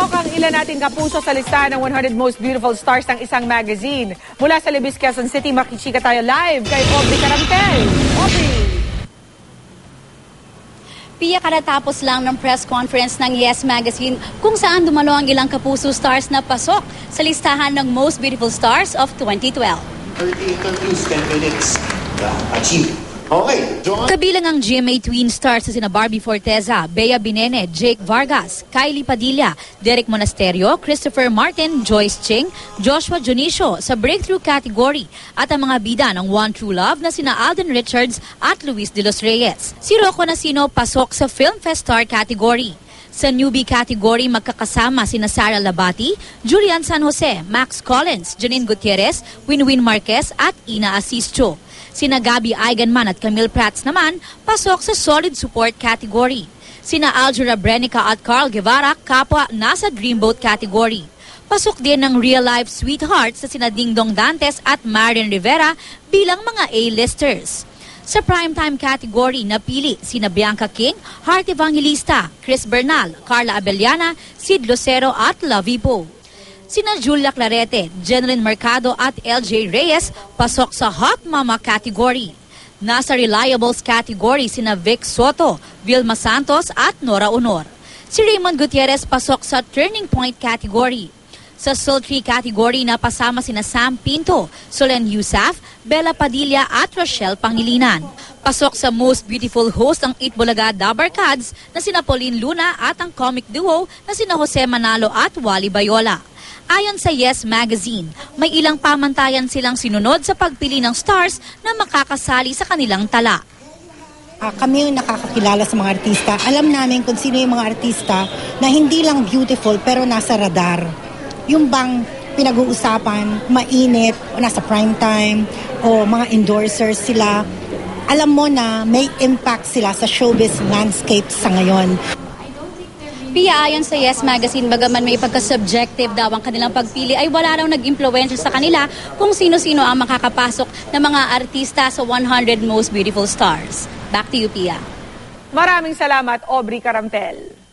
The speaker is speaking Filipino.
Pasok ang ilan nating kapuso sa listahan ng 100 Most Beautiful Stars ng isang magazine. Mula sa Libis, Quezon City, makichika tayo live kay Aubrey Carantel. Aubrey! Pia, karatapos lang ng press conference ng Yes Magazine kung saan dumalo ang ilang kapuso stars na pasok sa listahan ng Most Beautiful Stars of 2012. 30 interviews, 10 minutes. Achieve. Okay, John. Kabilang ang GMA Twin Stars sa sina Barbie Forteza, Bea Binene, Jake Vargas, Kylie Padilla, Derek Monasterio, Christopher Martin, Joyce Ching, Joshua Junicio sa breakthrough category at ang mga bida ng One True Love na sina Alden Richards at Luis de los Reyes. Si Rocco Nacino pasok sa Film Fest Star category. Sa newbie category, magkakasama sina Sara Labati, Julian San Jose, Max Collins, Janine Gutierrez, Winwin Marquez at Ina Asischo. Sina Gabby Eigenman at Camille Prats naman pasok sa solid support category. Sina Aljura Brenica at Carl Guevara kapwa nasa Dreamboat category. Pasok din ng real-life sweethearts sa sina Dingdong Dantes at Marian Rivera bilang mga A-listers. Sa primetime category, napili sina Bianca King, Heart Evangelista, Chris Bernal, Carla Abellana, Sid Lucero at Lovie Poe. Sina Julia Clarete, Jeneline Mercado at LJ Reyes pasok sa Hot Mama category. Nasa Reliables category sina Vic Soto, Vilma Santos at Nora Honor. Si Raymond Gutierrez pasok sa Turning Point category. Sa Sultry category napasama sina Sam Pinto, Solen Yusaf, Bella Padilla at Rochelle Pangilinan. Pasok sa Most Beautiful Host ang Itbulaga Dabarkads na sina Pauline Luna at ang comic duo na sina Jose Manalo at Wally Bayola. Ayon sa Yes Magazine, may ilang pamantayan silang sinunod sa pagpili ng stars na makakasali sa kanilang tala. Kami yung nakakakilala sa mga artista. Alam namin kung sino yung mga artista na hindi lang beautiful pero nasa radar. Yung bang pinag-uusapan, mainit, o nasa primetime, o mga endorsers sila. Alam mo na may impact sila sa showbiz landscape sa ngayon. Pia, ayon sa Yes Magazine, bagaman may pagka-subjective daw ang kanilang pagpili, ay wala raw nag-influensya sa kanila kung sino-sino ang makakapasok na mga artista sa 100 Most Beautiful Stars. Back to you, Pia. Maraming salamat, Aubrey Carantel.